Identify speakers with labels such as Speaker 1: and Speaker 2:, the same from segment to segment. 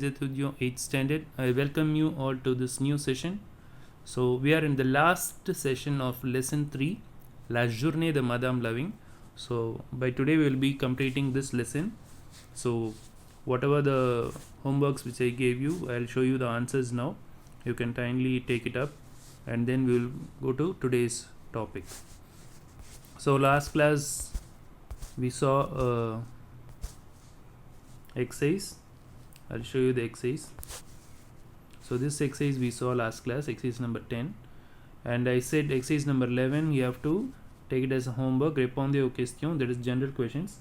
Speaker 1: étudiants 8th standard. I welcome you all to this new session. So we are in the last session of lesson 3, La Journée de Madame Loving. So by today we will be completing this lesson. So whatever the homeworks which I gave you, I'll show you the answers now. You can kindly take it up and then we will go to today's topic. So last class we saw exercise. I'll show you the exercise. So this exercise we saw last class, exercise number 10, and I said exercise number 11 you have to take it as a homework, répondez aux questions, that is general questions.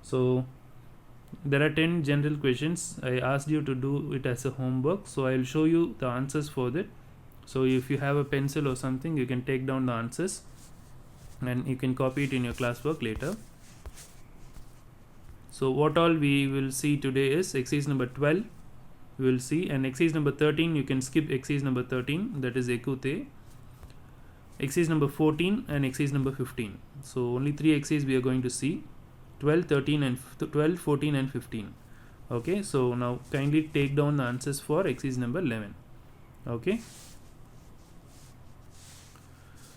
Speaker 1: So there are 10 general questions. I asked you to do it as a homework, so I'll show you the answers for that. So if you have a pencil or something, you can take down the answers and you can copy it in your classwork later. So what all we will see today is exercise number 12 we will see, and exercise number 13 you can skip exercise number 13, that is écoutez, exercise number 14 and exercise number 15. So only 3 exercises we are going to see, 12, 13 and 12, 14 and 15. Okay, so now kindly take down the answers for exercise number 11. Okay,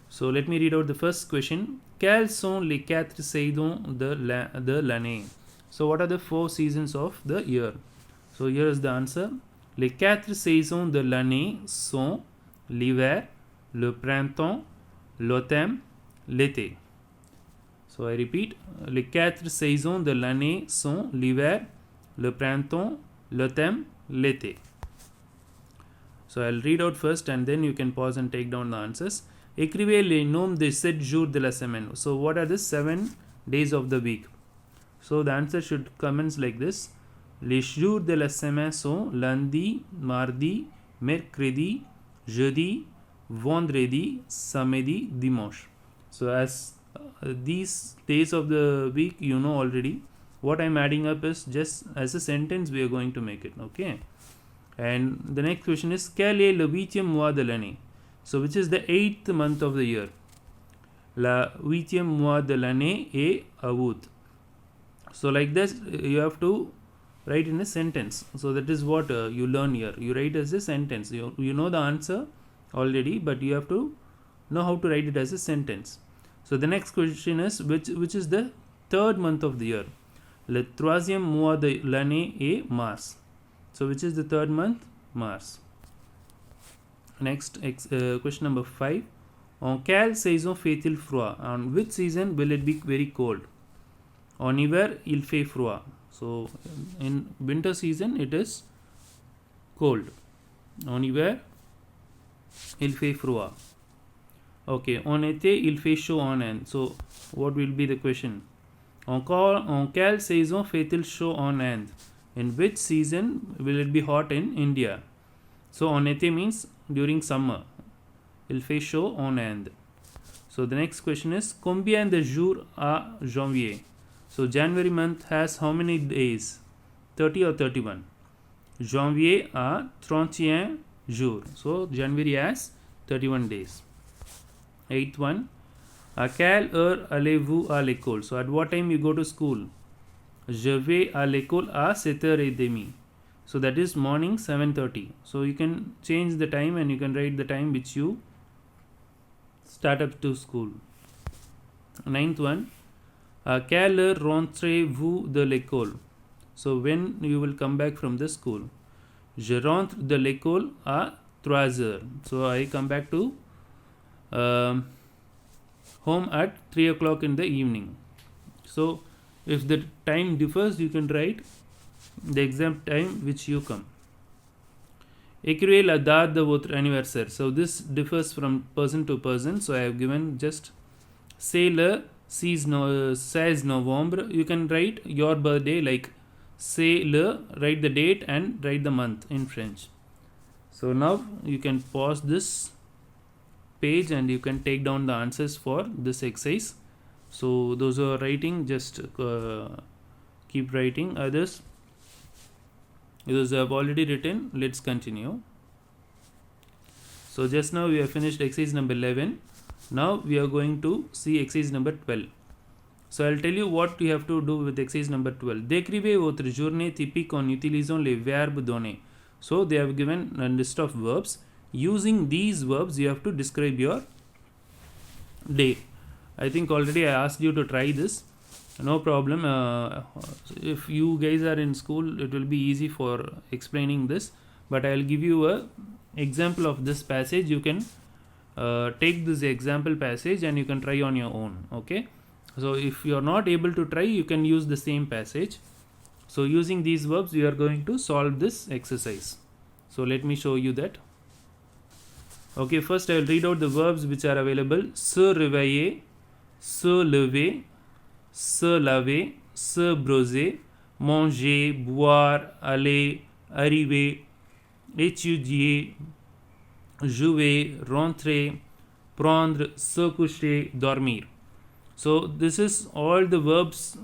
Speaker 1: so let me read out the first question. Quelles sont les 4 saisons de l'année? So what are the 4 seasons of the year? So here is the answer. Les 4 saisons de l'année sont l'hiver, le printemps, l'automne, l'été. So I repeat, les 4 saisons de l'année sont l'hiver, le printemps, l'automne, l'été. So I'll read out first and then you can pause and take down the answers. Écrivez les noms des 7 jours de la semaine. So what are the 7 days of the week? So the answer should commence like this. Les jours de la semaine sont lundi, mardi, mercredi, jeudi, vendredi, samedi, dimanche. So as these days of the week you know already, what I'm adding up is just as a sentence we are going to make it. Okay. And the next question is quel est le 8e mois de l'année? So which is the 8th month of the year? La 8e mois de l'année est août. So like this you have to write in a sentence. So that is what you learn here. You write as a sentence. You know the answer already, but you have to know how to write it as a sentence. So the next question is which is the 3rd month of the year? Le 3e mois de l'année est mars. So which is the 3rd month? Mars. Next question number 5. En quelle saison fait-il froid? On which season will it be very cold? En hiver il fait froid. So in winter season it is cold. En hiver il fait froid. Okay, en été il fait chaud en Inde. So what will be the question? En quelle saison fait-il chaud en Inde? In which season will it be hot in India? So en été means during summer. Il fait chaud en Inde. So the next question is combien de jours à janvier? So January month has how many days? 30 or 31? Janvier a 31 jours. So January has 31 days. 8th one. À quelle heure allez-vous à l'école? So at what time you go to school? Je vais à l'école à 7h30. So that is morning 7:30. So you can change the time and you can write the time which you start up to school. 9th one. À quelle heure rentrez-vous de l'école? So when you will come back from the school? Je rentre de l'école à 3h. So I come back to home at 3 o'clock in the evening. So if the time differs you can write the exact time which you come. Écrivez la date de votre anniversaire. So this differs from person to person. So I have given just c'est le 16 November. You can write your birthday like c'est le, write the date and write the month in French. So now you can pause this page and you can take down the answers for this exercise. So those who are writing just keep writing. Others those who have already written, let's continue. So just now we have finished exercise number 11. Now we are going to see exercise number 12. So I'll tell you what you have to do with exercise number 12. Décrivez votre journée typique en utilisant les verbes donnés. So they have given a list of verbs. Using these verbs, you have to describe your day. I think already I asked you to try this. No problem. If you guys are in school, it will be easy for explaining this. But I'll give you a example of this passage. You can take this example passage and you can try on your own. Okay. So if you are not able to try, you can use the same passage. So using these verbs, we are going to solve this exercise. So let me show you that. Okay, first I will read out the verbs which are available. Se réveiller, se lever, se laver, se brosser, manger, boire, aller, arriver, étudier, jouer, rentrer, prendre, se coucher, dormir. So this is all the verbs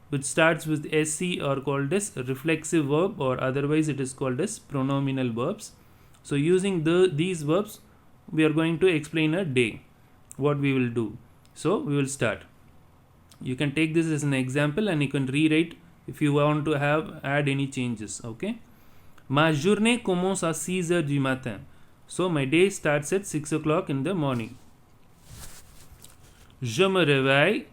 Speaker 1: which starts with SC are called as reflexive verb, or otherwise it is called as pronominal verbs. So using these verbs, we are going to explain a day, what we will do. So we will start. You can take this as an example and you can rewrite if you want to add any changes. Okay. Ma journée commence à 6 heures du matin. So my day starts at 6 o'clock in the morning. Je me réveille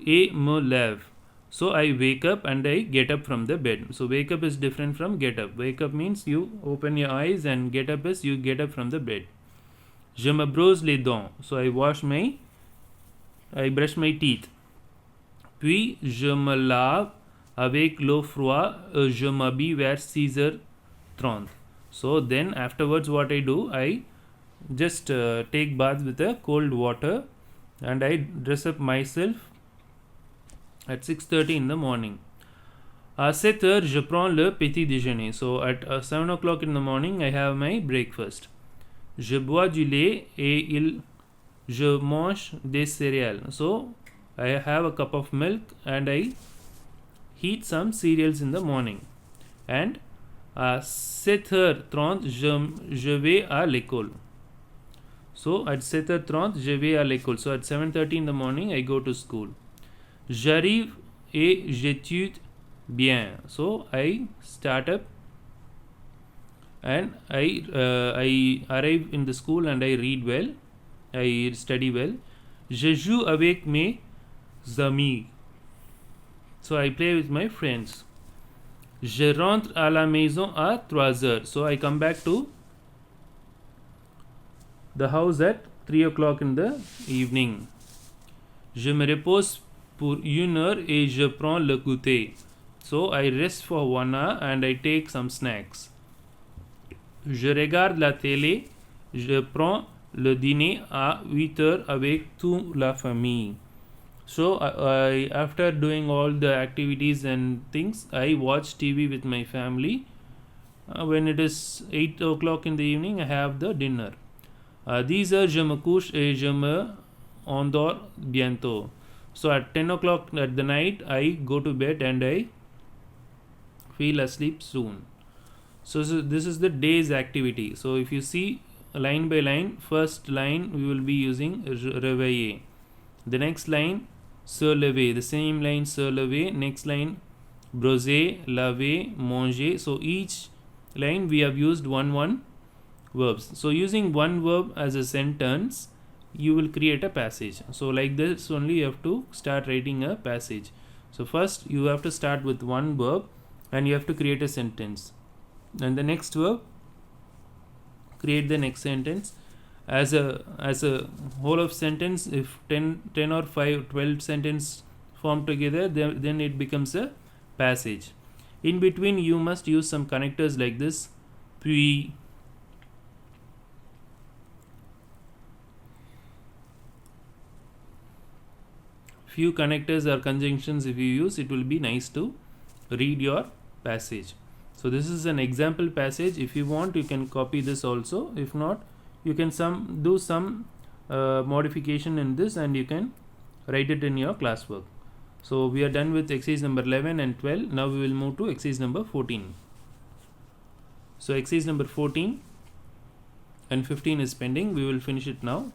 Speaker 1: et me lève. So I wake up and I get up from the bed. So wake up is different from get up. Wake up means you open your eyes, and get up is you get up from the bed. Je me brosse les dents. So I brush my teeth. Puis je me lave avec l'eau froide. Je m'habille vers 6h30. So then afterwards what I do, I just take bath with a cold water and I dress up myself at 6:30 in the morning. À 7 heures, je prends le petit déjeuner. So at 7 o'clock in the morning, I have my breakfast. Je bois du lait et je mange des céréales. So I have a cup of milk and I eat some cereals in the morning. And à 7h30, je vais à l'école. So at 7h30, je vais à l'école. So at 7:30 in the morning, I go to school. J'arrive et j'étudie bien. So I start up and I arrive in the school and I read well. I study well. Je joue avec mes amis. So I play with my friends. Je rentre à la maison à 3 heures. So I come back to the house at 3 o'clock in the evening. Je me repose pour 1 heure et je prends le goûter. So I rest for 1 hour and I take some snacks. Je regarde la télé. Je prends le dîner à 8 heures avec toute la famille. So after doing all the activities and things, I watch TV with my family. When it is 8 o'clock in the evening, I have the dinner. These are je me couche et je me endors bientôt. So at 10 o'clock at the night, I go to bed and I feel asleep soon. So this is the day's activity. So if you see line by line, first line we will be using réveiller. The next line, se lever. The same line, se lever. Next line, brosser, laver, manger. So each line we have used one verbs. So using one verb as a sentence, you will create a passage. So like this only you have to start writing a passage. So first you have to start with one verb and you have to create a sentence. And the next verb, create the next sentence. As a whole of sentence, if 10 or 5, 12 sentence form together, then it becomes a passage. In between you must use some connectors like this. Puis, few connectors or conjunctions if you use, it will be nice to read your passage. So this is an example passage. If you want, you can copy this also. If not, you can do some modification in this and you can write it in your classwork. So we are done with exercise number 11 and 12. Now we will move to exercise number 14. So exercise number 14 and 15 is pending. We will finish it now.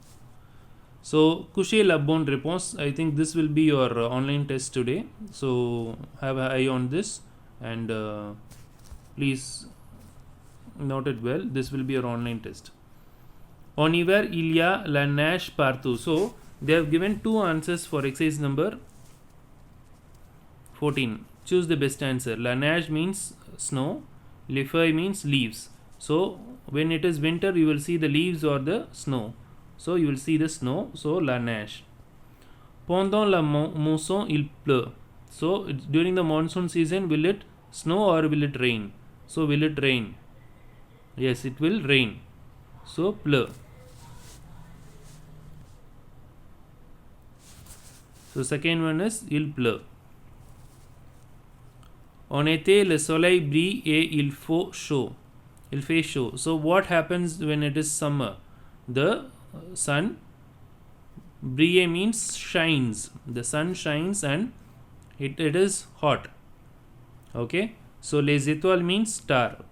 Speaker 1: So couchez la bonne réponse. I think this will be your online test today. So have an eye on this and please noted well. This will be your online test. En hiver, il y a la neige partout. So they have given two answers for exercise number 14. Choose the best answer. La neige means snow. Les feuilles means leaves. So when it is winter, you will see the leaves or the snow. So you will see the snow. So la neige. Pendant la mousson, il pleut. So during the monsoon season, will it snow or will it rain? So will it rain? Yes, it will rain. So pleut. So second one is il pleut. En été, le soleil brille et il fait chaud. Il fait chaud. So what happens when it is summer? The sun, brille means shines. The sun shines and it is hot. Okay. So les étoiles means star.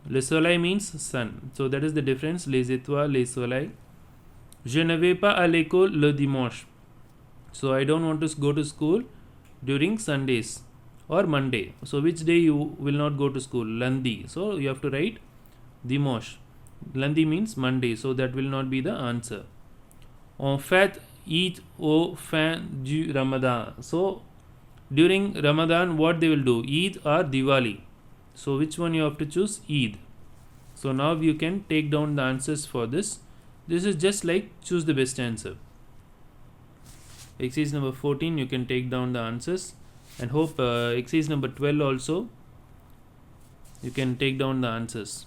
Speaker 1: Le soleil means sun. So that is the difference. Les étoiles, les soleils. Je ne vais pas à l'école le dimanche. So I don't want to go to school during Sundays or Monday. So which day you will not go to school? Lundi. So you have to write dimanche. Lundi means Monday. So that will not be the answer. En fait, Eid au fin du Ramadan. So during Ramadan, what they will do? Eid or Diwali. So which one you have to choose? Eid. So now you can take down the answers for this. This is just like choose the best answer. Exercise number 14, you can take down the answers, and hope exercise number 12 also you can take down the answers.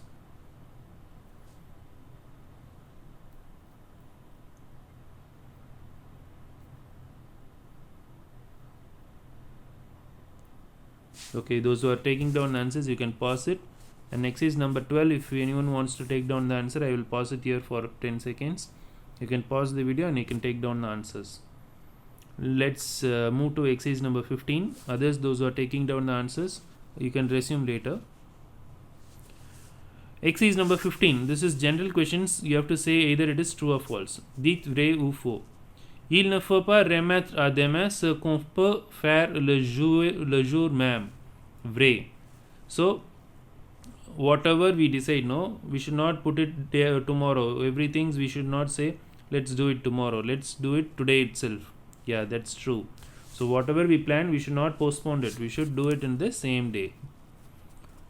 Speaker 1: Okay, those who are taking down the answers, you can pause it. And exercise number 12, if anyone wants to take down the answer, I will pause it here for 10 seconds. You can pause the video and you can take down the answers. Let's move to exercise number 15. Others, those who are taking down the answers, you can resume later. Exercise number 15. This is general questions. You have to say either it is true or false. Dites vrai ou faux. Il ne faut pas remettre à demain ce qu'on peut faire le jour même. Vrai. So, whatever we decide, no, we should not put it there tomorrow. Everything we should not say, let's do it tomorrow. Let's do it today itself. Yeah, that's true. So whatever we plan, we should not postpone it. We should do it in the same day.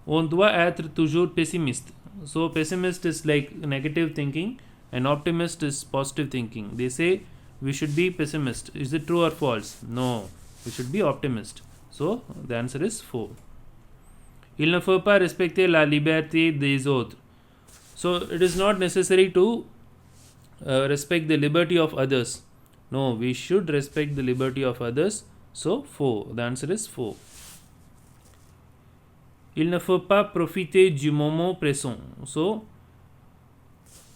Speaker 1: On doit être toujours pessimiste. So pessimist is like negative thinking and optimist is positive thinking. They say we should be pessimist. Is it true or false? No, we should be optimist. So the answer is faux. Il ne faut pas respecter la liberté des autres. So it is not necessary to respect the liberty of others. No, we should respect the liberty of others. So, faux. The answer is faux. Il ne faut pas profiter du moment présent. So,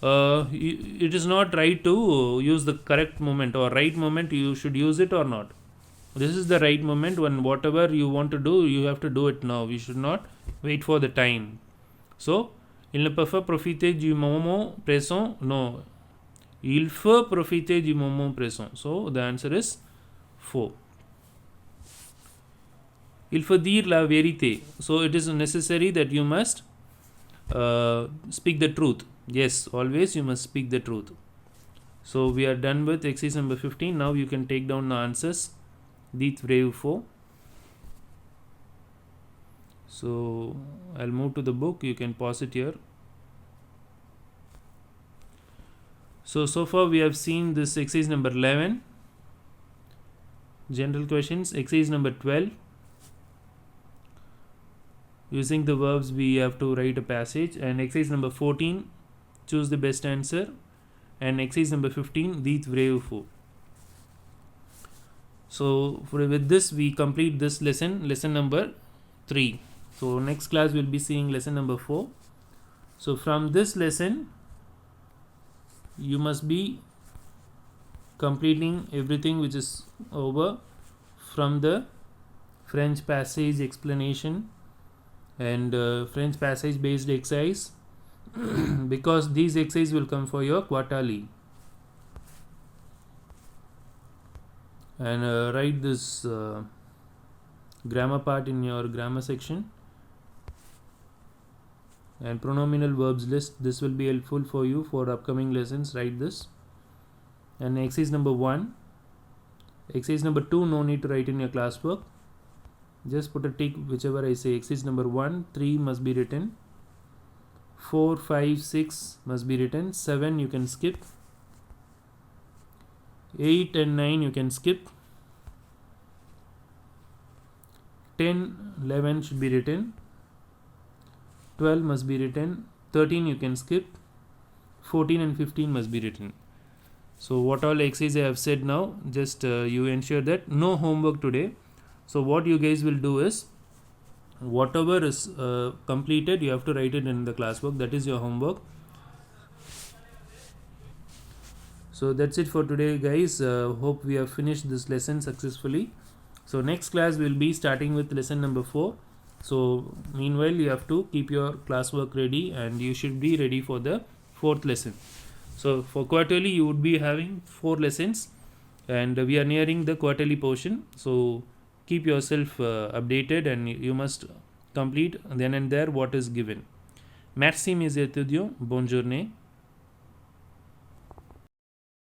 Speaker 1: it is not right to use the correct moment or right moment. You should use it or not. This is the right moment when whatever you want to do, you have to do it now. We should not wait for the time. So, il ne peut pas profiter du moment présent. No. Il faut profiter du moment présent. So the answer is faux. Il faut dire la vérité. So it is necessary that you must speak the truth. Yes, always you must speak the truth. So we are done with exercise number 15. Now you can take down the answers. Dites vrai ou faux. So I'll move to the book. You can pause it here. So far we have seen this exercise number 11, general questions, exercise number 12, using the verbs we have to write a passage, and exercise number 14, choose the best answer, and exercise number 15, dites vrai ou faux. So with this we complete this lesson number 3. So next class we'll be seeing lesson number 4. So from this lesson, you must be completing everything which is over from the French passage explanation and French passage based exercise because these exercises will come for your quarterly. And write this grammar part in your grammar section, and pronominal verbs list. This will be helpful for you for upcoming lessons. Write this. And exercise number 1. Exercise number 2, no need to write in your classwork. Just put a tick whichever I say. Exercise number 1, 3 must be written. 4, 5, 6 must be written. 7 you can skip. 8 and 9 you can skip. 10, 11 should be written. 12 must be written. 13 you can skip. 14 and 15 must be written. So what all exercise I have said now, just you ensure that no homework today. So what you guys will do is, whatever is completed, you have to write it in the classwork. That is your homework. So that's it for today, guys. Hope we have finished this lesson successfully. So next class will be starting with lesson number 4. So meanwhile you have to keep your classwork ready, and you should be ready for the 4th lesson. So for quarterly you would be having 4 lessons, and we are nearing the quarterly portion. So keep yourself updated, and you must complete then and there what is given. Merci mes étudiants, bonne journée.